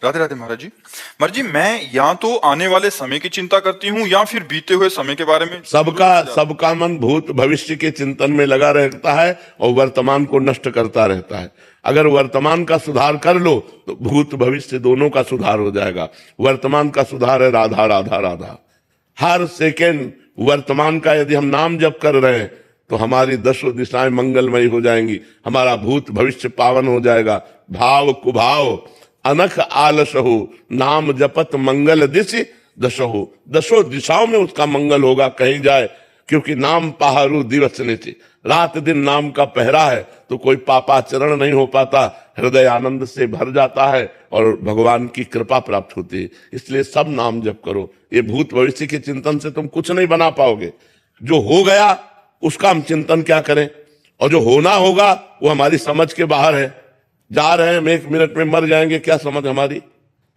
राधे राधे महाराज जी। महाराज जी, मैं या तो आने वाले समय की चिंता करती हूँ या फिर बीते हुए समय के बारे में। सबका मन भूत भविष्य के चिंतन में लगा रहता है और वर्तमान को नष्ट करता रहता है। अगर वर्तमान का सुधार कर लो तो भूत भविष्य दोनों का सुधार हो जाएगा। वर्तमान का सुधार है राधा राधा राधा। हर सेकेंड वर्तमान का यदि हम नाम जप कर रहे हैं तो हमारी दसों दिशाएं मंगलमयी हो जाएंगी, हमारा भूत भविष्य पावन हो जाएगा। भाव कुभाव अनख आलस हो, नाम जपत मंगल दिशि दशो, दसों दिशाओं में उसका मंगल होगा कहीं जाए, क्योंकि नाम पहारू दिवस नीचे, रात दिन नाम का पहरा है तो कोई पापाचरण नहीं हो पाता, हृदय आनंद से भर जाता है और भगवान की कृपा प्राप्त होती है। इसलिए सब नाम जप करो। ये भूत भविष्य के चिंतन से तुम कुछ नहीं बना पाओगे। जो हो गया उसका हम चिंतन क्या करें, और जो होना होगा वो हमारी समझ के बाहर है। जा रहे हैं हम 1 मिनट में मर जाएंगे, क्या समझ हमारी?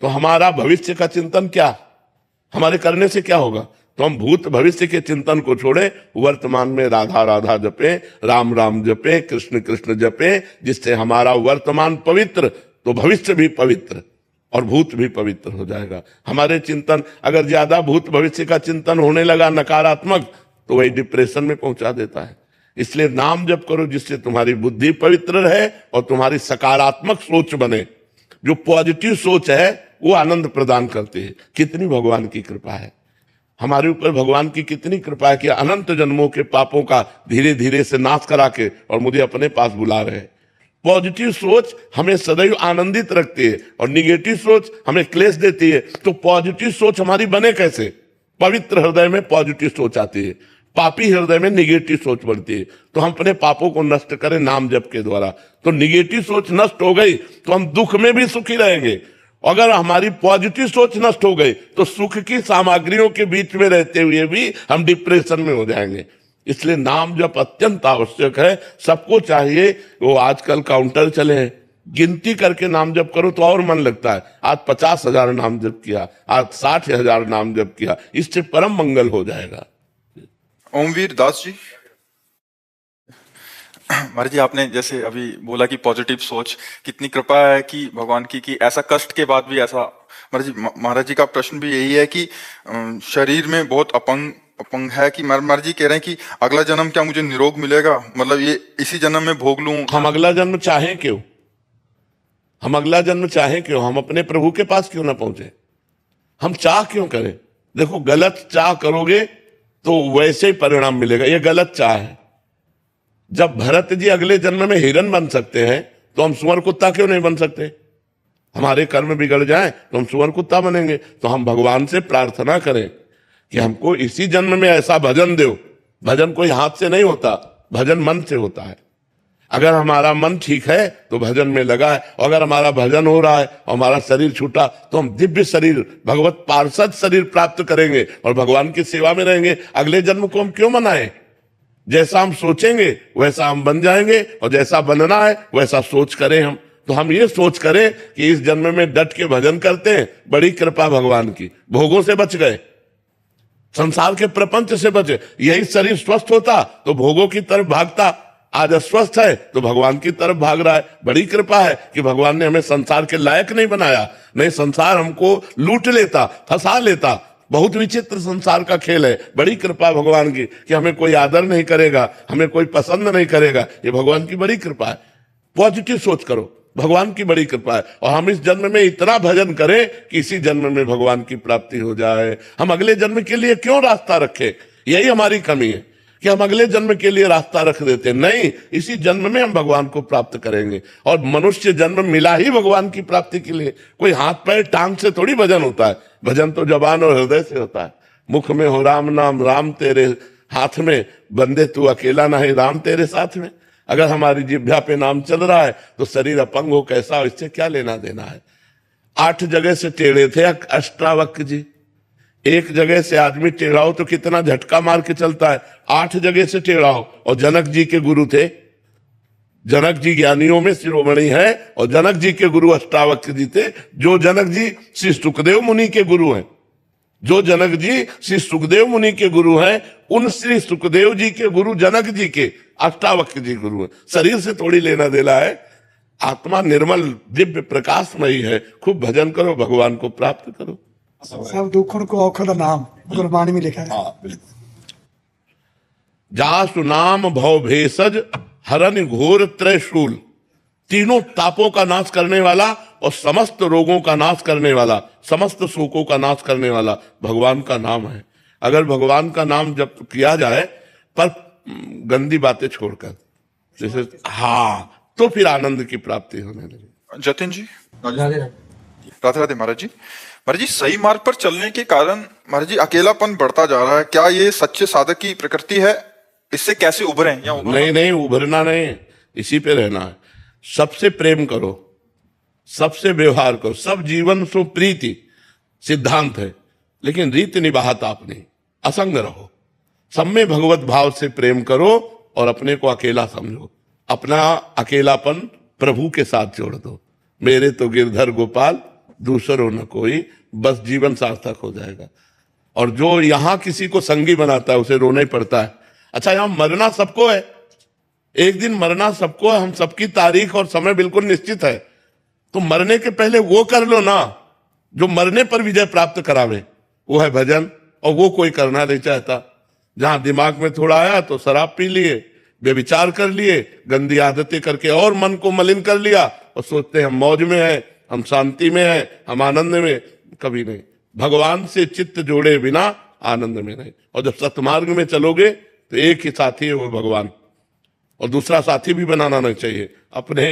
तो हमारा भविष्य का चिंतन क्या, हमारे करने से क्या होगा? तो हम भूत भविष्य के चिंतन को छोड़े, वर्तमान में राधा राधा जपे, राम राम जपे, कृष्ण कृष्ण जपे, जिससे हमारा वर्तमान पवित्र तो भविष्य भी पवित्र और भूत भी पवित्र हो जाएगा। हमारे चिंतन अगर ज्यादा भूत भविष्य का चिंतन होने लगा नकारात्मक, तो वही डिप्रेशन में पहुंचा देता है। इसलिए नाम जप करो जिससे तुम्हारी बुद्धि पवित्र रहे और तुम्हारी सकारात्मक सोच बने। जो पॉजिटिव सोच है वो आनंद प्रदान करती है। कितनी भगवान की कृपा है हमारे ऊपर, भगवान की कितनी कृपा है कि अनंत जन्मों के पापों का धीरे धीरे से नाश करा के और मुझे अपने पास बुला रहे हैं। पॉजिटिव सोच हमें सदैव आनंदित रखती है और निगेटिव सोच हमें क्लेश देती है। तो पॉजिटिव सोच हमारी बने कैसे? पवित्र हृदय में पॉजिटिव सोच आती है, पापी हृदय में निगेटिव सोच बढ़ती है। तो हम अपने पापों को नष्ट करें नाम जप के द्वारा। तो निगेटिव सोच नष्ट हो गई तो हम दुख में भी सुखी रहेंगे। अगर हमारी पॉजिटिव सोच नष्ट हो गई तो सुख की सामग्रियों के बीच में रहते हुए भी हम डिप्रेशन में हो जाएंगे। इसलिए नाम जप अत्यंत आवश्यक है, सबको चाहिए। वो आजकल काउंटर चले हैं, गिनती करके नाम जप करो तो और मन लगता है। आज 50,000 नाम जप किया, आज 60,000 नाम जप किया, इससे परम मंगल हो जाएगा। ओमवीर दास जी। महाराज जी, आपने जैसे अभी बोला कि पॉजिटिव सोच, कितनी कृपा है कि भगवान की कि ऐसा कष्ट के बाद भी ऐसा। महाराज जी का प्रश्न भी यही है कि शरीर में बहुत अपंग है कि महाराज जी कह रहे हैं कि अगला जन्म क्या मुझे निरोग मिलेगा, मतलब ये इसी जन्म में भोग लूं। हम अगला जन्म चाहें क्यों? हम अगला जन्म चाहें क्यों? हम अपने प्रभु के पास क्यों ना पहुंचे? हम चाह क्यों करें? देखो, गलत चाह करोगे तो वैसे ही परिणाम मिलेगा। ये गलत चाह है। जब भरत जी अगले जन्म में हिरन बन सकते हैं तो हम सुअर कुत्ता क्यों नहीं बन सकते? हमारे कर्म बिगड़ जाए तो हम सुअर कुत्ता बनेंगे। तो हम भगवान से प्रार्थना करें कि हमको इसी जन्म में ऐसा भजन दो। भजन कोई हाथ से नहीं होता, भजन मन से होता है। अगर हमारा मन ठीक है तो भजन में लगा है, और अगर हमारा भजन हो रहा है और हमारा शरीर छूटा तो हम दिव्य शरीर, भगवत पार्षद शरीर प्राप्त करेंगे और भगवान की सेवा में रहेंगे। अगले जन्म को हम क्यों मनाएं? जैसा हम सोचेंगे वैसा हम बन जाएंगे, और जैसा बनना है वैसा सोच करें हम। तो हम ये सोच करें कि इस जन्म में डट के भजन करते हैं, बड़ी कृपा भगवान की, भोगों से बच गए, संसार के प्रपंच से बचे। यही शरीर स्वस्थ होता तो भोगों की तरफ भागता, आज अस्वस्थ है तो भगवान की तरफ भाग रहा है। बड़ी कृपा है कि भगवान ने हमें संसार के लायक नहीं बनाया, नहीं संसार हमको लूट लेता, फंसा लेता। बहुत विचित्र संसार का खेल है। बड़ी कृपा भगवान की कि हमें कोई आदर नहीं करेगा, हमें कोई पसंद नहीं करेगा, ये भगवान की बड़ी कृपा है। पॉजिटिव सोच करो, भगवान की बड़ी कृपा है। और हम इस जन्म में इतना भजन करें कि इसी जन्म में भगवान की प्राप्ति हो जाए। हम अगले जन्म के लिए क्यों रास्ता रखें? यही हमारी कमी है कि हम अगले जन्म के लिए रास्ता रख देते हैं। नहीं, इसी जन्म में हम भगवान को प्राप्त करेंगे। और मनुष्य जन्म मिला ही भगवान की प्राप्ति के लिए। कोई हाथ पैर टांग से थोड़ी भजन होता है। भजन तो जबान और हृदय से होता है। मुख में हो राम नाम, राम तेरे हाथ में, बंदे तू अकेला नहीं, राम तेरे साथ में। अगर हमारी जिह्वा पे नाम चल रहा है तो शरीर अपंग हो कैसा हो, इससे क्या लेना देना है। 8 जगह से टेढ़े थे अष्टावक्र जी। एक जगह से आदमी टेढ़ा हो तो कितना झटका मार के चलता है। 8 जगह से टेढ़ा हो। और जनक जी के गुरु थे, जनक जी ज्ञानियों में शिरोमणि है, और जनक जी के गुरु अष्टावक्र जी थे। जो जनक जी श्री सुखदेव मुनि के गुरु हैं, जो जनक जी श्री सुखदेव मुनि के गुरु हैं, उन श्री सुखदेव जी के गुरु जनक जी के अष्टावक्र जी गुरु हैं। शरीर से थोड़ी लेना देना है। आत्मा निर्मल दिव्य प्रकाशमयी है। खूब भजन करो, भगवान को प्राप्त करो। सब दुखों को औखद नाम गुरबाणी में लिखा है। जासु नाम भव भेषज हरन घोर त्रयशूल। तीनों तापों का नाश करने वाला और समस्त रोगों का नाश करने वाला, समस्त शोकों का नाश करने वाला भगवान का नाम है। अगर भगवान का नाम जब किया जाए पर गंदी बातें छोड़कर, जैसे तो फिर आनंद की प्राप्ति होने लगी। जतिन जी, राधे राधे महाराज जी। महाराज जी, सही मार्ग पर चलने के कारण महाराज जी अकेलापन बढ़ता जा रहा है, क्या ये सच्चे साधक की प्रकृति है? इससे कैसे उभरें या नहीं नहीं, उभरना नहीं, इसी पे रहना है। सबसे प्रेम करो, सबसे व्यवहार करो, सब जीवन सो प्रीति सिद्धांत है, लेकिन रीति निभाता अपनी, असंग रहो। सब में भगवत भाव से प्रेम करो और अपने को अकेला समझो। अपना अकेलापन प्रभु के साथ जोड़ दो। मेरे तो गिरधर गोपाल दूसरों न कोई, बस जीवन सार्थक हो जाएगा। और जो यहां किसी को संगी बनाता है उसे रोना ही पड़ता है। अच्छा, यहां मरना सबको है, एक दिन मरना सबको है, हम सबकी तारीख और समय बिल्कुल निश्चित है। तो मरने के पहले वो कर लो ना जो मरने पर विजय प्राप्त करावे, वो है भजन। और वो कोई करना नहीं चाहता। जहां दिमाग में थोड़ा आया तो शराब पी लिए, व्यभिचार कर लिए, गंदी आदतें करके और मन को मलिन कर लिया और सोचते हैं हम मौज में हैं, हम शांति में हैं, हम आनंद में। कभी नहीं। भगवान से चित्त जोड़े बिना आनंद में नहीं। और जब सतमार्ग में चलोगे तो एक ही साथी है, वो भगवान, और दूसरा साथी भी बनाना नहीं चाहिए। अपने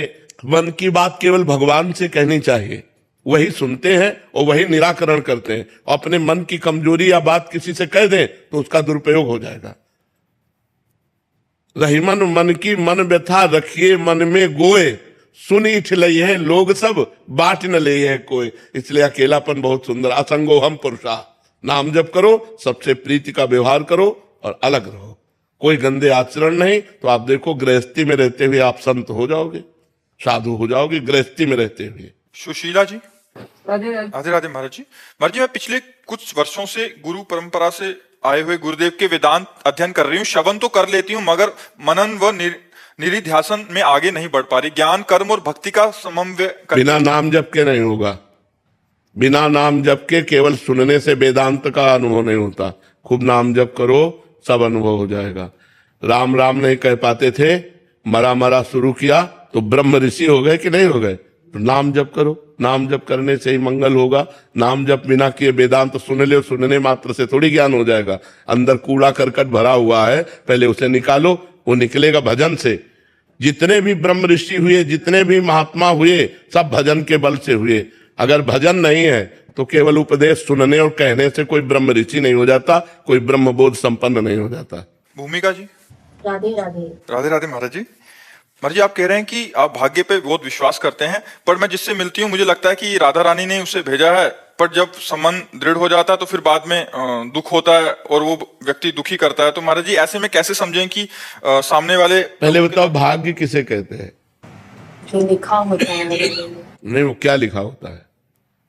मन की बात केवल भगवान से कहनी चाहिए, वही सुनते हैं और वही निराकरण करते हैं। और अपने मन की कमजोरी या बात किसी से कह दें तो उसका दुरुपयोग हो जाएगा। रही मन मन की मन व्यथा रखिए मन में गोए, सुनी इठ लई है लोग सब बाट न ले है कोई। इसलिए अकेलापन बहुत सुंदर। असंगो हम पुरुषा, नाम जप करो, सबसे प्रीति का व्यवहार करो और अलग रहो। कोई गंदे आचरण नहीं। तो आप देखो, गृहस्थी में रहते हुए आप संत हो जाओगे, साधु हो जाओगे, गृहस्थी में रहते हुए। सुशीला जी, राधे राधे महाराज जी। महाराज जी, मैं पिछले कुछ वर्षों से गुरु परंपरा से आए हुए गुरुदेव के वेदांत अध्ययन कर रही हूँ। श्रवण तो कर लेती हूँ मगर मनन व निधिध्यासन में आगे नहीं बढ़ पा रही। ज्ञान, कर्म और भक्ति का समन्वय बिना नाम जप के नहीं होगा। बिना नाम जप के केवल सुनने से वेदांत का अनुभव नहीं होता। खूब नाम जप करो, सब अनुभव हो जाएगा। राम राम नहीं कह पाते थे, मरा मरा शुरू किया तो ब्रह्म ऋषि हो गए कि नहीं हो गए? तो नाम जप करो, नाम जप करने से ही मंगल होगा। नाम जप बिना किए वेदांत सुन ले, सुनने मात्र से थोड़ी ज्ञान हो जाएगा। अंदर कूड़ा करकट भरा हुआ है, पहले उसे निकालो, वो निकलेगा भजन से। जितने भी ब्रह्म ऋषि हुए, जितने भी महात्मा हुए, सब भजन के बल से हुए। अगर भजन नहीं है तो केवल उपदेश सुनने और कहने से कोई ब्रह्म ऋषि नहीं हो जाता, कोई ब्रह्म बोध संपन्न नहीं हो जाता। भूमिका जी, राधे राधे। राधे राधे महाराज जी। महाराज जी, आप कह रहे हैं कि आप भाग्य पे बहुत विश्वास करते हैं, पर मैं जिससे मिलती हूँ मुझे लगता है कि राधा रानी ने उसे भेजा है, पर जब संबंध दृढ़ हो जाता है तो फिर बाद में दुख होता है और वो व्यक्ति दुखी करता है। तो महाराज जी, ऐसे में कैसे समझें कि सामने वाले, पहले बताओ भाग्य किसे कहते हैं? जो लिखा होता है नहीं, वो क्या लिखा होता है?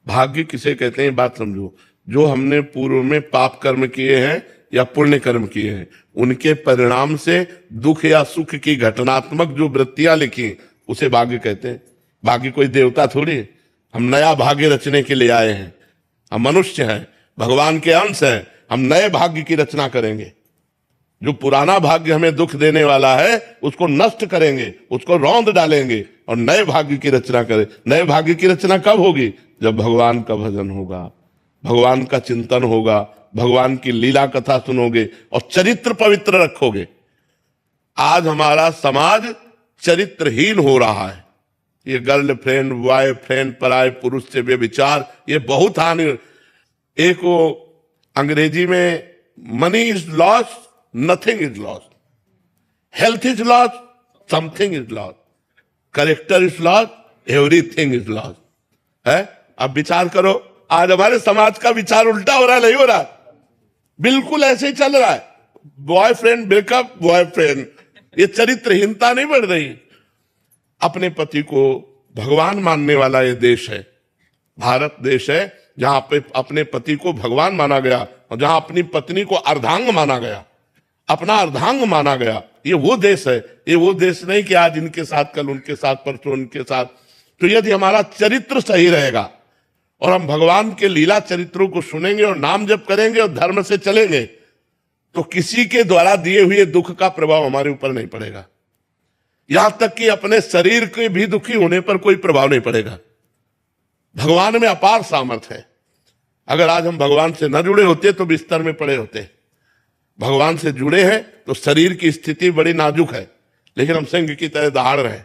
भाग्य किसे कहते हैं बात समझो। जो हमने पूर्व में पाप कर्म किए हैं या पुण्य कर्म किए हैं, उनके परिणाम से दुख या सुख की घटनात्मक जो वृत्तियां लिखी, उसे भाग्य कहते हैं। भाग्य कोई देवता थोड़ी है। हम नया भाग्य रचने के लिए आए हैं। हम मनुष्य हैं, भगवान के अंश हैं। हम नए भाग्य की रचना करेंगे। जो पुराना भाग्य हमें दुख देने वाला है उसको नष्ट करेंगे, उसको रौंद डालेंगे और नए भाग्य की रचना करें। नए भाग्य की रचना कब होगी? जब भगवान का भजन होगा, भगवान का चिंतन होगा, भगवान की लीला कथा सुनोगे और चरित्र पवित्र रखोगे। आज हमारा समाज चरित्रहीन हो रहा है। ये गर्लफ्रेंड, बॉयफ्रेंड, पराये पुरुष से व्यभिचार, ये बहुत हानि। एक वो अंग्रेजी में money is loss, nothing is loss, health is loss, something is loss, character is loss, everything is loss है। अब विचार करो, आज हमारे समाज का विचार उल्टा हो रहा है, नहीं हो रहा? बिल्कुल ऐसे ही चल रहा है। बॉयफ्रेंड ब्रेकअप, बॉयफ्रेंड, ये चरित्रहीनता नहीं बढ़ रही। अपने पति को भगवान मानने वाला ये देश है, भारत देश है, जहां पे अपने पति को भगवान माना गया और जहां अपनी पत्नी को अर्धांग माना गया, अपना अर्धांग माना गया। ये वो देश है, ये वो देश नहीं कि आज इनके साथ कल उनके साथ परसों उनके साथ। तो यदि हमारा चरित्र सही रहेगा और हम भगवान के लीला चरित्रों को सुनेंगे और नाम जप करेंगे और धर्म से चलेंगे तो किसी के द्वारा दिए हुए दुख का प्रभाव हमारे ऊपर नहीं पड़ेगा। यहां तक कि अपने शरीर के भी दुखी होने पर कोई प्रभाव नहीं पड़ेगा। भगवान में अपार सामर्थ्य है। अगर आज हम भगवान से न जुड़े होते तो बिस्तर में पड़े होते। भगवान से जुड़े हैं तो शरीर की स्थिति बड़ी नाजुक है, लेकिन हम सिंह की तरह दहाड़ रहे।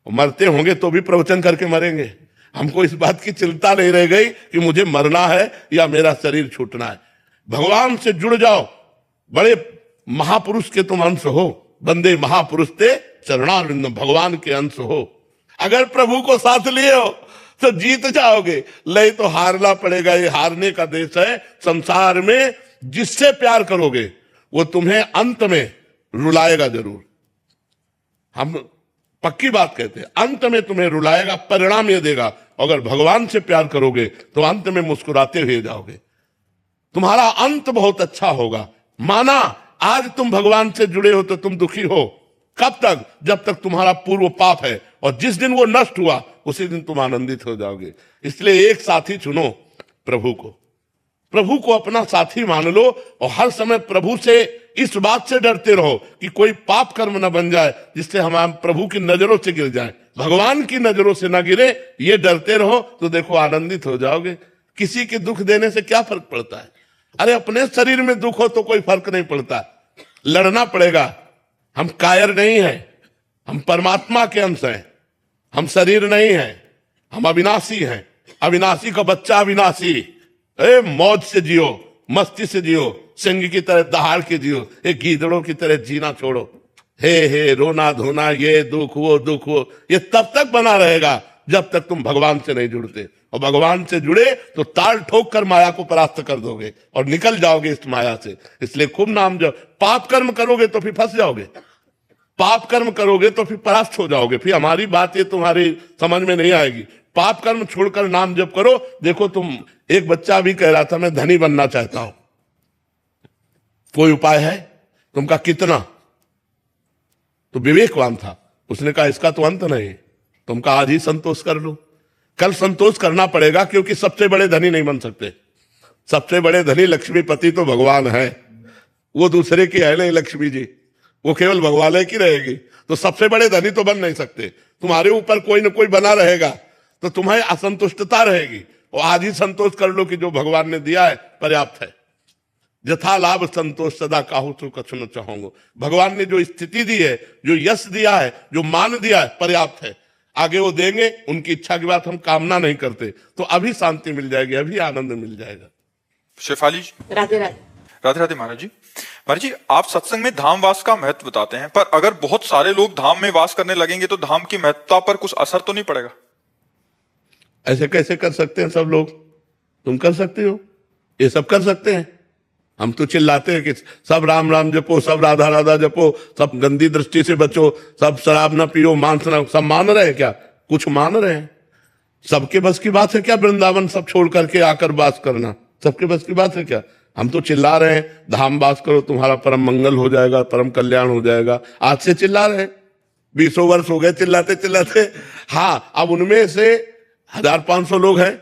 मरते होंगे तो भी प्रवचन करके मरेंगे। हमको इस बात की चिंता नहीं रह गई कि मुझे मरना है या मेरा शरीर छूटना है। भगवान से जुड़ जाओ। बड़े महापुरुष के तुम अंश हो। बंदे महापुरुष ते चरणारविंद, भगवान के अंश हो। अगर प्रभु को साथ लिए हो तो जीत जाओगे, नहीं तो हारना पड़ेगा। ये हारने का देश है। संसार में जिससे प्यार करोगे वो तुम्हें अंत में रुलाएगा जरूर। हम पक्की बात कहते हैं, अंत में तुम्हें रुलाएगा, परिणाम ये देगा। अगर भगवान से प्यार करोगे तो अंत में मुस्कुराते हुए जाओगे। तुम्हारा अंत बहुत अच्छा होगा। माना आज तुम भगवान से जुड़े हो तो तुम दुखी हो। कब तक? जब तक तुम्हारा पूर्व पाप है, और जिस दिन वो नष्ट हुआ उसी दिन तुम आनंदित हो जाओगे। इसलिए एक साथी चुनो, प्रभु को। प्रभु को अपना साथी मान लो और हर समय प्रभु से इस बात से डरते रहो कि कोई पाप कर्म न बन जाए जिससे हम प्रभु की नजरों से गिर जाए। भगवान की नजरों से ना गिरे, ये डरते रहो तो देखो आनंदित हो जाओगे। किसी के दुख देने से क्या फर्क पड़ता है? अरे अपने शरीर में दुख हो तो कोई फर्क नहीं पड़ता। लड़ना पड़ेगा। हम कायर नहीं हैं, हम परमात्मा के अंश हैं। हम शरीर नहीं हैं, हम अविनाशी हैं। अविनाशी का बच्चा अविनाशी। मौज से जियो, मस्ती से जियो, सिंह की तरह दहाड़ के जियो। एक गीदड़ों की तरह जीना छोड़ो। हे रोना धोना, ये दुख वो, ये तब तक बना रहेगा जब तक तुम भगवान से नहीं जुड़ते। और भगवान से जुड़े तो ताल ठोक कर माया को परास्त कर दोगे और निकल जाओगे इस माया से। इसलिए खूब नाम जप। पाप कर्म करोगे तो फिर फंस जाओगे। पाप कर्म करोगे तो फिर परास्त हो जाओगे। फिर हमारी बात ये तुम्हारी समझ में नहीं आएगी। पाप कर्म छोड़कर नाम जप करो। देखो तुम, एक बच्चा भी कह रहा था मैं धनी बनना चाहता हूं, कोई उपाय है? तुम कहा कितना? तो विवेकवान था, उसने कहा इसका तो अंत नहीं। तुम कहा आज ही संतोष कर लो। कल संतोष करना पड़ेगा, क्योंकि सबसे बड़े धनी नहीं बन सकते। सबसे बड़े धनी लक्ष्मीपति तो भगवान है। वो दूसरे की है नहीं लक्ष्मी जी, वो केवल भगवान की रहेगी। तो सबसे बड़े धनी तो बन नहीं सकते। तुम्हारे ऊपर कोई ना कोई बना रहेगा तो तुम्हें असंतुष्टता रहेगी। और आज ही संतोष कर लो कि जो भगवान ने दिया है पर्याप्त है। यथा लाभ संतोष सदा काहू तो कछु न चाहूंगा। भगवान ने जो स्थिति दी है, जो यश दिया है, जो मान दिया है, पर्याप्त है। आगे वो देंगे, उनकी इच्छा की बात हम कामना नहीं करते। तो अभी शांति मिल जाएगी, अभी आनंद मिल जाएगा। शेफाली जी। राधे राधे। राधे राधे महाराज जी। महाराज जी, आप सत्संग में धामवास का महत्व बताते हैं, पर अगर बहुत सारे लोग धाम में वास करने लगेंगे तो धाम की महत्ता पर कुछ असर तो नहीं पड़ेगा? ऐसे कैसे कर सकते हैं सब लोग? तुम कर सकते हो, ये सब कर सकते हैं। हम तो चिल्लाते हैं कि सब राम राम जपो, सब राधा राधा जपो, सब गंदी दृष्टि से बचो, सब शराब ना पियो, मांस ना। सब मान रहे हैं क्या? कुछ मान रहे हैं? सबके बस की बात है क्या वृंदावन सब छोड़ करके आकर वास करना? सबके बस की बात है क्या? हम तो चिल्ला रहे हैं धाम वास करो, तुम्हारा परम मंगल हो जाएगा, परम कल्याण हो जाएगा। आज से चिल्ला रहे हैं, 20 वर्ष हो गए चिल्लाते चिल्लाते। हाँ, अब उनमें से 1500 लोग हैं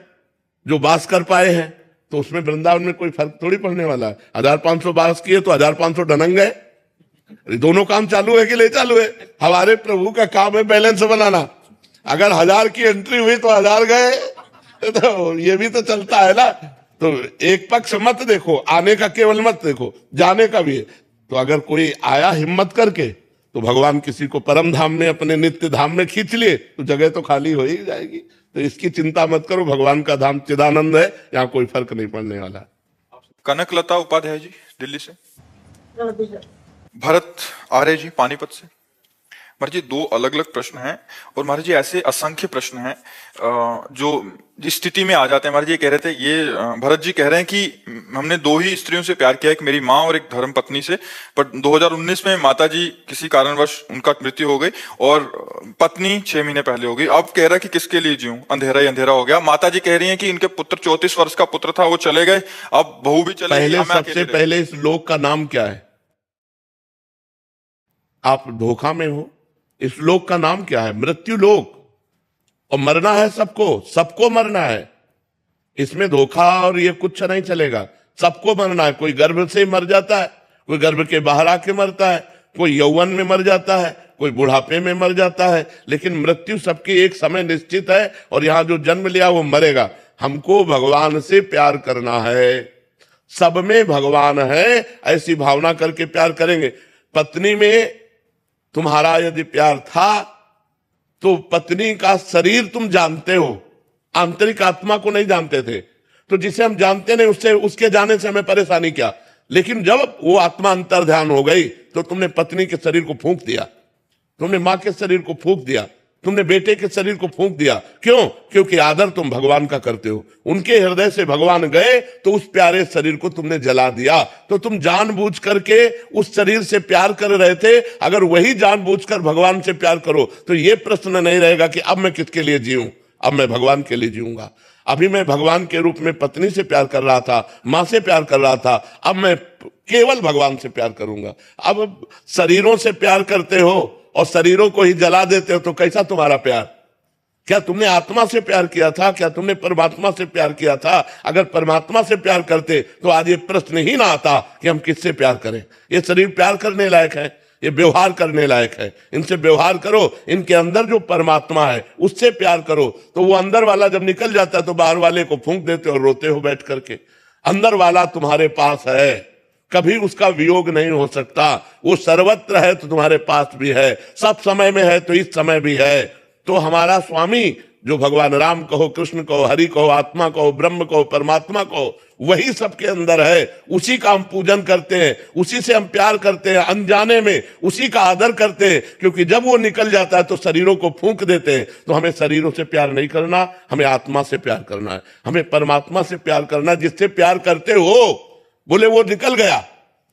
जो वास कर पाए हैं, तो उसमें वृंदावन में कोई फर्क थोड़ी पड़ने वाला है। 1500 वास किए तो 1500 डनंग गए। दोनों काम चालू है कि नहीं चालू है? हमारे प्रभु का काम है बैलेंस बनाना। अगर 1000 की एंट्री हुई तो 1000 गए, तो ये भी तो चलता है ना। तो एक पक्ष मत देखो, आने का केवल मत देखो, जाने का भी है। तो अगर कोई आया हिम्मत करके तो भगवान किसी को परम धाम में, अपने नित्य धाम में खींच लिए तो जगह तो खाली हो ही जाएगी। तो इसकी चिंता मत करो, भगवान का धाम चिदानंद है, यहाँ कोई फर्क नहीं पड़ने वाला। कनकलता उपाध्याय जी दिल्ली से। राधे राधे। भरत आर्य जी पानीपत से। महाराज जी, 2 अलग अलग प्रश्न हैं, और महाराज जी ऐसे असंख्य प्रश्न हैं जो जिस स्थिति में आ जाते हैं। महाराज जी कह रहे थे, ये भरत जी कह रहे हैं कि हमने 2 ही स्त्रियों से प्यार किया, एक मेरी माँ और एक धर्म पत्नी से, पर 2019 में माता जी किसी कारणवश उनका मृत्यु हो गई और पत्नी 6 महीने पहले हो गई। अब कह रहा है कि किसके लिए जीऊं, अंधेरा ही अंधेरा हो गया। माता जी कह रही हैं कि इनके पुत्र 34 वर्ष का पुत्र था, वो चले गए, अब बहू भी चले गई। पहले सबसे पहले इस लोक का नाम क्या है? आप धोखा में हो। इस लोक का नाम क्या है? मृत्यु लोक। और मरना है सबको, सबको मरना है। इसमें धोखा और ये कुछ नहीं चलेगा। सबको मरना है। कोई गर्भ से मर जाता है, कोई गर्भ के बाहर आके मरता है, कोई यौवन में मर जाता है, कोई बुढ़ापे में मर जाता है, लेकिन मृत्यु सबकी एक समय निश्चित है। और यहां जो जन्म लिया वो मरेगा। हमको भगवान से प्यार करना है, सब में भगवान है, ऐसी भावना करके प्यार करेंगे। पत्नी में तुम्हारा यदि प्यार था तो पत्नी का शरीर तुम जानते हो, आंतरिक आत्मा को नहीं जानते थे। तो जिसे हम जानते नहीं उससे, उसके जाने से हमें परेशानी क्या। लेकिन जब वो आत्मा अंतर ध्यान हो गई तो तुमने पत्नी के शरीर को फूंक दिया, तुमने मां के शरीर को फूंक दिया, तुमने बेटे के शरीर को फूंक दिया। क्यों? क्योंकि आदर तुम भगवान का करते हो। उनके हृदय से भगवान गए तो उस प्यारे शरीर को तुमने जला दिया। तो तुम जानबूझ करके उस शरीर से प्यार कर रहे थे। अगर वही जानबूझकर भगवान से प्यार करो तो ये प्रश्न नहीं रहेगा कि अब मैं किसके लिए जीऊं, अब मैं भगवान के लिए जीऊंगा। अभी मैं भगवान के रूप में पत्नी से प्यार कर रहा था, मां से प्यार कर रहा था, अब मैं केवल भगवान से प्यार करूंगा। अब शरीरों से प्यार करते हो और शरीरों को ही जला देते हो तो कैसा तुम्हारा प्यार? क्या तुमने आत्मा से प्यार किया था? क्या तुमने परमात्मा से प्यार किया था? अगर परमात्मा से प्यार करते तो आज ये प्रश्न ही ना आता कि हम किससे प्यार करें। ये शरीर प्यार करने लायक है, ये व्यवहार करने लायक है। इनसे व्यवहार करो। इनके अंदर जो परमात्मा है उससे प्यार करो। तो वो अंदर वाला जब निकल जाता है तो बाहर वाले को फूंक देते हो और रोते हो बैठ करके। अंदर वाला तुम्हारे पास है, कभी उसका वियोग नहीं हो सकता। वो सर्वत्र है तो तुम्हारे पास भी है, सब समय में है तो इस समय भी है। तो हमारा स्वामी जो भगवान राम कहो, कृष्ण कहो, हरि कहो, आत्मा कहो, ब्रह्म कहो, परमात्मा कहो, वही सबके अंदर है। उसी का हम पूजन करते हैं, उसी से हम प्यार करते हैं, अनजाने में उसी का आदर करते हैं। क्योंकि जब वो निकल जाता है तो शरीरों को फूंक देते हैं। तो हमें शरीरों से प्यार नहीं करना, हमें आत्मा से प्यार करना है, हमें परमात्मा से प्यार करना। जिससे प्यार करते हो, बोले वो निकल गया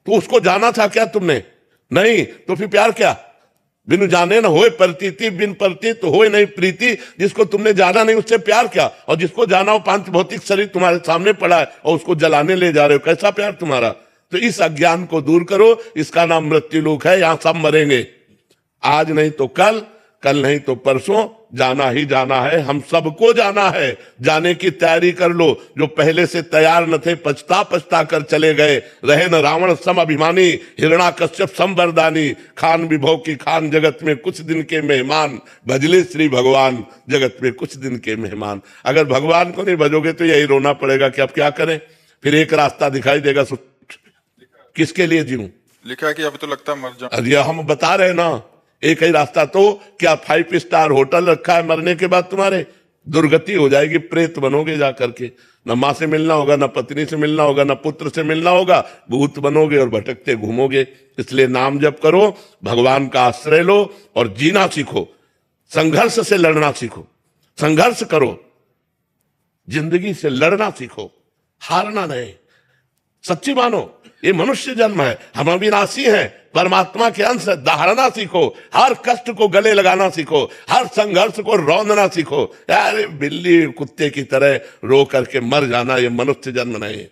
तो उसको जाना था क्या तुमने? नहीं, तो फिर प्यार क्या? बिनु जाने न होए प्रतीति, बिन प्रतीत होए नहीं प्रीति। जिसको तुमने जाना नहीं उससे प्यार क्या? और जिसको जाना हो पांच भौतिक शरीर तुम्हारे सामने पड़ा है और उसको जलाने ले जा रहे हो, कैसा प्यार तुम्हारा? तो इस अज्ञान को दूर करो। इसका नाम मृत्यु लोक है। यहां सब मरेंगे, आज नहीं तो कल, कल नहीं तो परसों, जाना ही जाना है। हम सबको जाना है। जाने की तैयारी कर लो। जो पहले से तैयार न थे पछता पछता कर चले गए। रहे न रावण सम अभिमानी, हिरणाकश्यप सम वरदानी। खान विभव की खान, जगत में कुछ दिन के मेहमान। भजले श्री भगवान, जगत में कुछ दिन के मेहमान। अगर भगवान को नहीं भजोगे तो यही रोना पड़ेगा कि अब क्या करें। फिर एक रास्ता दिखाई देगा, किसके लिए जीऊं? लिखा है कि अभी तो लगता है मर जाऊं। अरे हम बता रहे ना, एक ही रास्ता। तो क्या 5 स्टार होटल रखा है? मरने के बाद तुम्हारे दुर्गति हो जाएगी, प्रेत बनोगे जा करके। न मां से मिलना होगा, न पत्नी से मिलना होगा, न पुत्र से मिलना होगा, भूत बनोगे और भटकते घूमोगे। इसलिए नाम जप करो, भगवान का आश्रय लो और जीना सीखो। संघर्ष से लड़ना सीखो, संघर्ष करो, जिंदगी से लड़ना सीखो, हारना नहीं। सच्ची मानो ये मनुष्य जन्म है, हम अविनाशी हैं, परमात्मा के अंश है। दहाड़ना सीखो, हर कष्ट को गले लगाना सीखो, हर संघर्ष को रौंदना सीखो। अरे बिल्ली कुत्ते की तरह रो करके मर जाना ये मनुष्य जन्म नहीं है।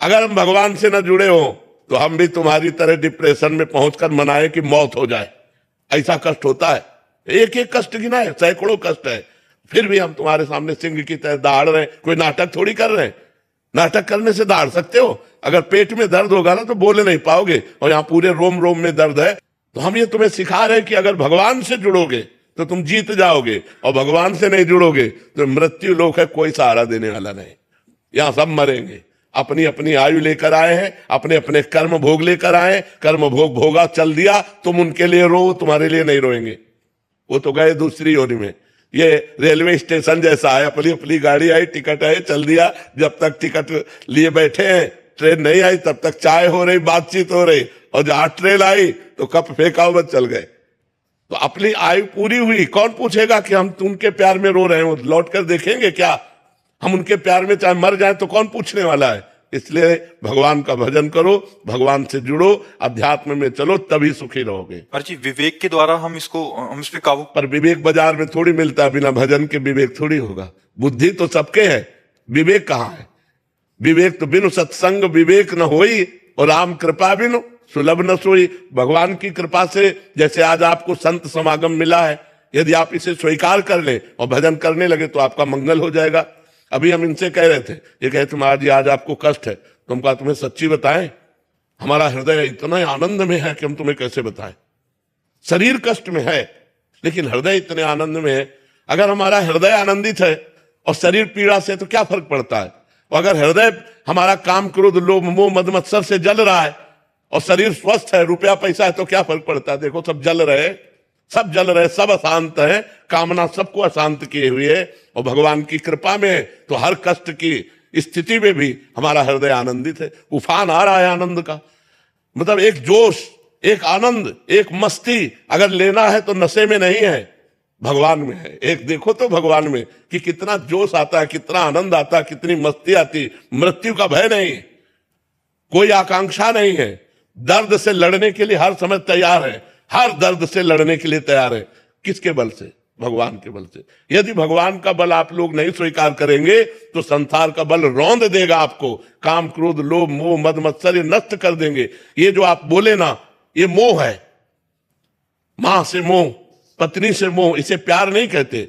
अगर हम भगवान से न जुड़े हो तो हम भी तुम्हारी तरह डिप्रेशन में पहुंचकर मनाए कि मौत हो जाए। ऐसा कष्ट होता है, एक एक कष्ट गिना है, सैकड़ों कष्ट है। फिर भी हम तुम्हारे सामने सिंह की तरह दहाड़ रहे हैं। कोई नाटक थोड़ी कर रहे हैं। नाटक करने से दहाड़ सकते हो? अगर पेट में दर्द होगा ना तो बोले नहीं पाओगे, और यहाँ पूरे रोम रोम में दर्द है। तो हम ये तुम्हें सिखा रहे हैं कि अगर भगवान से जुड़ोगे तो तुम जीत जाओगे, और भगवान से नहीं जुड़ोगे तो मृत्यु लोक है, कोई सहारा देने वाला नहीं। यहाँ सब मरेंगे। अपनी अपनी आयु लेकर आए हैं, अपने अपने कर्म भोग लेकर आए। कर्म भोग भोगा, चल दिया, तुम उनके लिए रो, तुम्हारे लिए नहीं रोएंगे। वो तो गए दूसरी योनि में। ये रेलवे स्टेशन जैसा है, अपनी अपनी गाड़ी आई, टिकट है, चल दिया। जब तक टिकट लिए बैठे हैं, ट्रेन नहीं आई, तब तक चाय हो रही, बातचीत हो रही, और जहां ट्रेन आई तो कप फेंका हुआ चल गए। तो अपनी आयु पूरी हुई, कौन पूछेगा कि हम उनके प्यार में रो रहे हैं? लौट कर देखेंगे क्या? हम उनके प्यार में चाहे मर जाए तो कौन पूछने वाला है? इसलिए भगवान का भजन करो, भगवान से जुड़ो, अध्यात्म में चलो, तभी सुखी रहोगे। पर जी विवेक के द्वारा हम इस पे काबू। पर विवेक बाजार में थोड़ी मिलता है, बिना भजन के विवेक थोड़ी होगा। बुद्धि तो सबके है, विवेक कहाँ है? विवेक तो बिनु सत्संग विवेक न होई, और राम कृपा बिनु सुलभ न सोई। भगवान की कृपा से जैसे आज आपको संत समागम मिला है, यदि आप इसे स्वीकार कर ले और भजन करने लगे तो आपका मंगल हो जाएगा। अभी हम इनसे कह रहे थे, ये कहे थे महाराज जी आज आपको कष्ट है, तो हम कहा तुम्हें सच्ची बताएं, हमारा हृदय इतना आनंद में है कि हम तुम्हें कैसे बताएं। शरीर कष्ट में है लेकिन हृदय इतने आनंद में है। अगर हमारा हृदय आनंदित है और शरीर पीड़ा से, तो क्या फर्क पड़ता है। और अगर हृदय हमारा काम क्रोध लोभ मोह मद मत्सर से जल रहा है और शरीर स्वस्थ है, रुपया पैसा है, तो क्या फर्क पड़ता है। देखो सब जल रहे, सब जल रहे, सब अशांत है, कामना सबको अशांत किए हुए है। और भगवान की कृपा में तो हर कष्ट की स्थिति में भी हमारा हृदय आनंदित है। उफान आ रहा है आनंद का, मतलब एक जोश, एक आनंद, एक मस्ती अगर लेना है तो नशे में नहीं है, भगवान में है। एक देखो तो भगवान में कि कितना जोश आता है, कितना आनंद आता है, कितनी मस्ती आती। मृत्यु का भय नहीं, कोई आकांक्षा नहीं है, दर्द से लड़ने के लिए हर समय तैयार है, हर दर्द से लड़ने के लिए तैयार है। किसके बल से? भगवान के बल से। यदि भगवान का बल आप लोग नहीं स्वीकार करेंगे तो संसार का बल रौंद देगा आपको। काम क्रोध लोभ मोह मद मत्सर ये नष्ट कर देंगे। ये जो आप बोले ना, ये मोह है, मां से मोह, पत्नी से मोह, इसे प्यार नहीं कहते।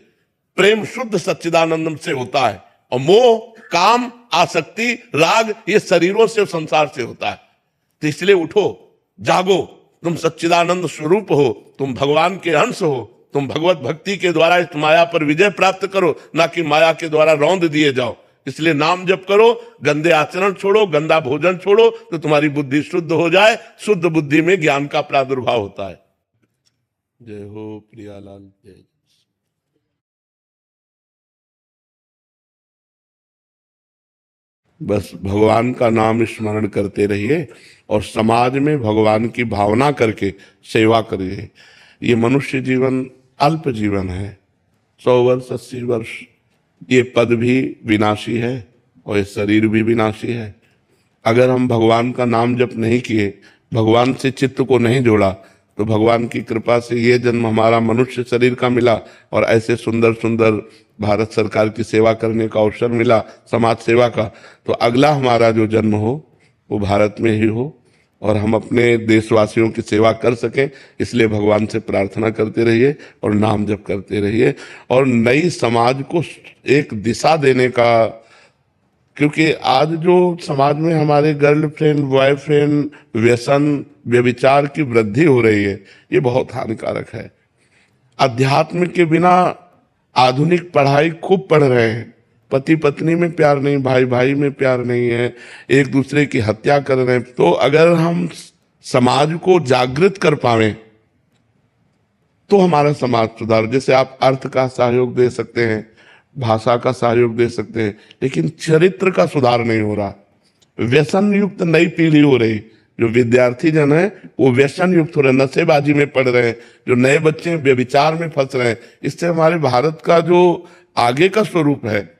प्रेम शुद्ध सच्चिदानंदम से होता है, और मोह काम आसक्ति राग ये शरीरों से संसार से होता है। तो इसलिए उठो, जागो, तुम सच्चिदानंद स्वरूप हो, तुम भगवान के अंश हो, तुम भगवत भक्ति के द्वारा इस माया पर विजय प्राप्त करो, ना कि माया के द्वारा रौंद दिए जाओ। इसलिए नाम जप करो, गंदे आचरण छोड़ो, गंदा भोजन छोड़ो, तो तुम्हारी बुद्धि शुद्ध हो जाए। शुद्ध बुद्धि में ज्ञान का प्रादुर्भाव होता है। जय हो प्रियालाल, जय। बस भगवान का नाम स्मरण करते रहिए और समाज में भगवान की भावना करके सेवा करिए। ये मनुष्य जीवन अल्प जीवन है, 100 वर्ष 80 वर्ष। ये पद भी विनाशी है और ये शरीर भी विनाशी है। अगर हम भगवान का नाम जप नहीं किए, भगवान से चित्त को नहीं जोड़ा, तो भगवान की कृपा से ये जन्म हमारा मनुष्य शरीर का मिला और ऐसे सुंदर सुंदर भारत सरकार की सेवा करने का अवसर मिला, समाज सेवा का, तो अगला हमारा जो जन्म हो वो भारत में ही हो और हम अपने देशवासियों की सेवा कर सकें। इसलिए भगवान से प्रार्थना करते रहिए और नाम जप करते रहिए और नई समाज को एक दिशा देने का, क्योंकि आज जो समाज में हमारे गर्लफ्रेंड बॉयफ्रेंड व्यसन व्यभिचार की वृद्धि हो रही है, ये बहुत हानिकारक है। अध्यात्म के बिना आधुनिक पढ़ाई खूब पढ़ रहे हैं, पति पत्नी में प्यार नहीं, भाई भाई में प्यार नहीं है, एक दूसरे की हत्या कर रहे हैं। तो अगर हम समाज को जागृत कर पावे तो हमारा समाज सुधार। जैसे आप अर्थ का सहयोग दे सकते हैं, भाषा का सहयोग दे सकते हैं, लेकिन चरित्र का सुधार नहीं हो रहा। व्यसन युक्त नई पीढ़ी हो रही, जो विद्यार्थी जन है वो व्यसन युक्त हो रहे, नशेबाजी में पड़ रहे हैं, जो नए बच्चे व्यभिचार में फंस रहे हैं। इससे हमारे भारत का जो आगे का स्वरूप है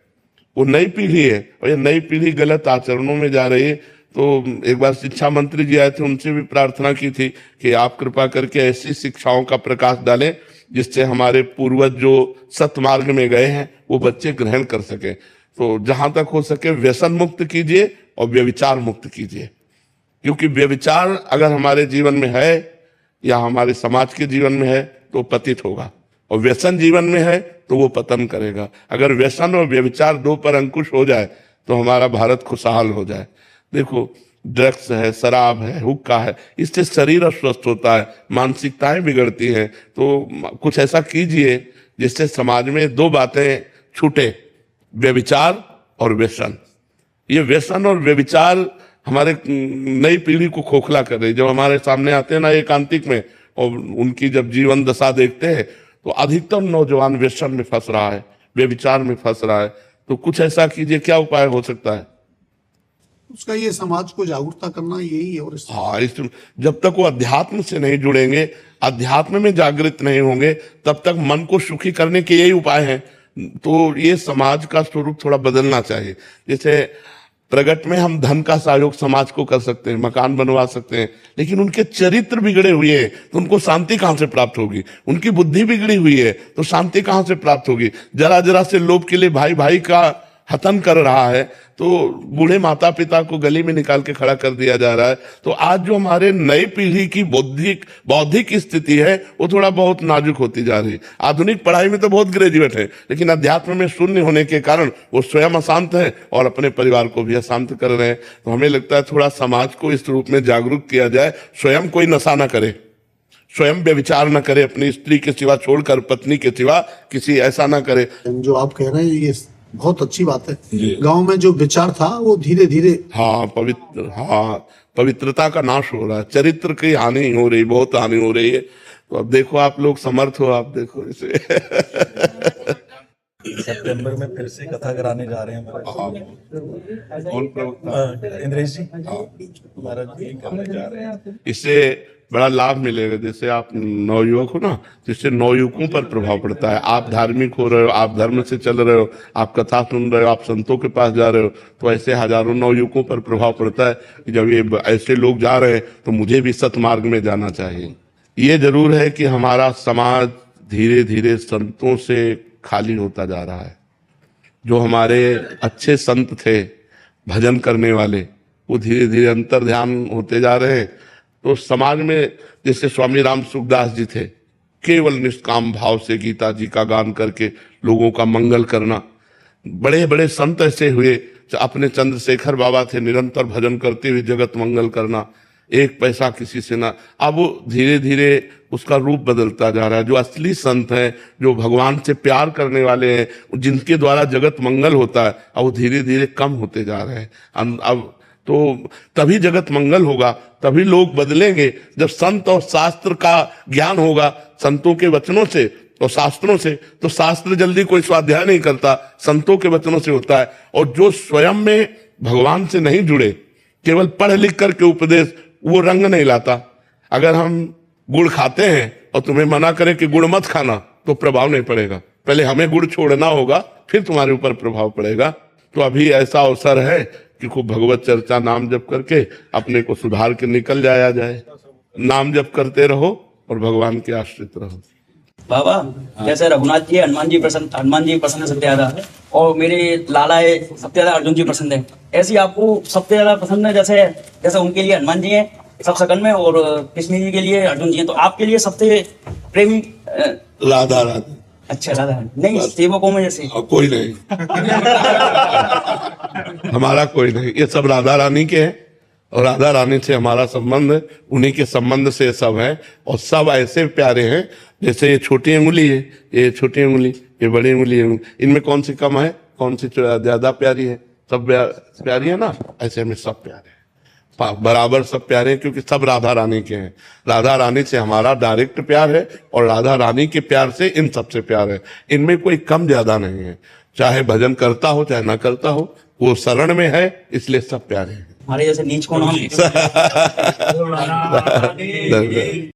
वो नई पीढ़ी है और ये नई पीढ़ी गलत आचरणों में जा रही है। तो एक बार शिक्षा मंत्री जी आए थे, उनसे भी प्रार्थना की थी कि आप कृपा करके ऐसी शिक्षाओं का प्रकाश डालें जिससे हमारे पूर्वज जो सतमार्ग में गए हैं वो बच्चे ग्रहण कर सके। तो जहां तक हो सके व्यसन मुक्त कीजिए और व्यभिचार मुक्त कीजिए, क्योंकि व्यभिचार अगर हमारे जीवन में है या हमारे समाज के जीवन में है तो पतित होगा, और व्यसन जीवन में है तो वो पतन करेगा। अगर व्यसन और व्यभिचार दो पर अंकुश हो जाए तो हमारा भारत खुशहाल हो जाए। देखो ड्रग्स है, शराब है, हुक्का है, इससे शरीर अस्वस्थ होता है, मानसिकताएं बिगड़ती हैं। तो कुछ ऐसा कीजिए जिससे समाज में दो बातें छूटे, व्यभिचार और व्यसन। ये व्यसन और व्यभिचार हमारे नई पीढ़ी को खोखला कर रही। जब हमारे सामने आते हैं ना एकांतिक में और उनकी जब जीवन दशा देखते हैं तो अधिकतर नौजवान व्यसन में फंस रहा है, व्यभिचार में फंस रहा है। तो कुछ ऐसा कीजिए, क्या उपाय हो सकता है? उसका ये समाज को जागरूकता करना यही है। और हाँ, इस जब तक वो अध्यात्म से नहीं जुड़ेंगे, अध्यात्म में जागृत नहीं होंगे, तब तक मन को सुखी करने के यही उपाय हैं। तो ये समाज का स्वरूप थोड़ा बदलना चाहिए। जैसे प्रगट में हम धन का सहयोग समाज को कर सकते हैं, मकान बनवा सकते हैं, लेकिन उनके चरित्र बिगड़े हुए हैं तो उनको शांति कहां से प्राप्त होगी? उनकी बुद्धि बिगड़ी हुई है तो शांति कहां से प्राप्त होगी? जरा जरा से लोभ के लिए भाई भाई का हतन कर रहा है तो बूढ़े माता पिता को गली में निकाल के खड़ा कर दिया जा रहा है। तो आज जो हमारे नई पीढ़ी की बौद्धिक स्थिति है वो थोड़ा बहुत नाजुक होती जा रही है। आधुनिक पढ़ाई में तो बहुत ग्रेजुएट है, लेकिन अध्यात्म में शून्य होने के कारण वो स्वयं अशांत है और अपने परिवार को भी अशांत कर रहे हैं। तो हमें लगता है थोड़ा समाज को इस रूप में जागरूक किया जाए, स्वयं कोई नशा न करे, स्वयं व्यभिचार न करे, अपनी स्त्री के सिवा छोड़कर पत्नी के सिवा किसी ऐसा न करे। जो आप कह रहे हैं ये बहुत अच्छी बात है। गांव में जो विचार था वो धीरे धीरे पवित्रता का नाश हो रहा है, चरित्र की हानि हो रही, बहुत हानि हो रही है। तो अब देखो आप लोग समर्थ हो, आप देखो इसे। सितंबर में फिर से कथा कराने जा रहे हैं इंद्रेश जी, महाराज जी करने जा रहे हैं। इससे बड़ा लाभ मिलेगा। जैसे आप नवयुवक हो ना, तो इससे नवयुवकों पर प्रभाव पड़ता है। आप धार्मिक हो रहे हो, आप धर्म से चल रहे हो, आप कथा सुन रहे हो, आप संतों के पास जा रहे हो, तो ऐसे हजारों नवयुवकों पर प्रभाव पड़ता है कि जब ये ऐसे लोग जा रहे हैं तो मुझे भी सतमार्ग में जाना चाहिए। ये जरूर है कि हमारा समाज धीरे धीरे संतों से खाली होता जा रहा है। जो हमारे अच्छे संत थे, भजन करने वाले, वो धीरे धीरे अंतर्ध्यान होते जा रहे हैं। तो समाज में जैसे स्वामी राम सुखदास जी थे, केवल निष्काम भाव से गीता जी का गान करके लोगों का मंगल करना। बड़े बड़े संत ऐसे हुए, अपने चंद्रशेखर बाबा थे, निरंतर भजन करते हुए जगत मंगल करना, एक पैसा किसी से ना। अब वो धीरे धीरे उसका रूप बदलता जा रहा है। जो असली संत हैं, जो भगवान से प्यार करने वाले हैं, जिनके द्वारा जगत मंगल होता है, अब वो धीरे धीरे कम होते जा रहे हैं। अब तो तभी जगत मंगल होगा, तभी लोग बदलेंगे जब संत और शास्त्र का ज्ञान होगा, संतों के वचनों से और शास्त्रों से। तो शास्त्र जल्दी कोई स्वाध्याय नहीं करता, संतों के वचनों से होता है। और जो स्वयं में भगवान से नहीं जुड़े, केवल पढ़ लिख करके उपदेश, वो रंग नहीं लाता। अगर हम गुड़ खाते हैं और तुम्हें मना करें कि गुड़ मत खाना, तो प्रभाव नहीं पड़ेगा। पहले हमें गुड़ छोड़ना होगा, फिर तुम्हारे ऊपर प्रभाव पड़ेगा। तो अभी ऐसा अवसर है कि खूब भगवत चर्चा नाम जप करके अपने को सुधार के निकल जाया जाए। नाम जप करते रहो और भगवान के आश्रित रहो। बाबा जैसे रघुनाथ जी हनुमान जी पसंद है सबसे ज्यादा, और मेरे लाला है सबसे ज्यादा अर्जुन जी पसंद है। ऐसी आपको सबसे ज्यादा पसंद है जैसे उनके लिए हनुमान जी हैं सब सकन में, और कृष्ण जी के लिए अर्जुन जी हैं। तो आपके लिए सबसे प्रेमी राधा राधा। अच्छा राधा नहीं, सेवकों में जैसे कोई नहीं। हमारा कोई नहीं, ये सब राधा रानी के हैं और राधा रानी से हमारा संबंध है, उन्हीं के संबंध से सब है। और सब ऐसे प्यारे हैं, जैसे ये छोटी अंगुली है, ये छोटी अंगुली, ये बड़ी अंगुली है, इनमें कौन सी कम है, कौन सी ज्यादा प्यारी है? सब प्यारी है ना। ऐसे में सब प्यारे हैं, बराबर सब प्यारे हैं, क्योंकि सब राधा रानी के हैं। राधा रानी से हमारा डायरेक्ट प्यार है और राधा रानी के प्यार से इन सबसे प्यार है। इनमें कोई कम ज्यादा नहीं है, चाहे भजन करता हो चाहे ना करता हो, वो शरण में है, इसलिए सब प्यारे हैं। हमारे जैसे नीच को नाम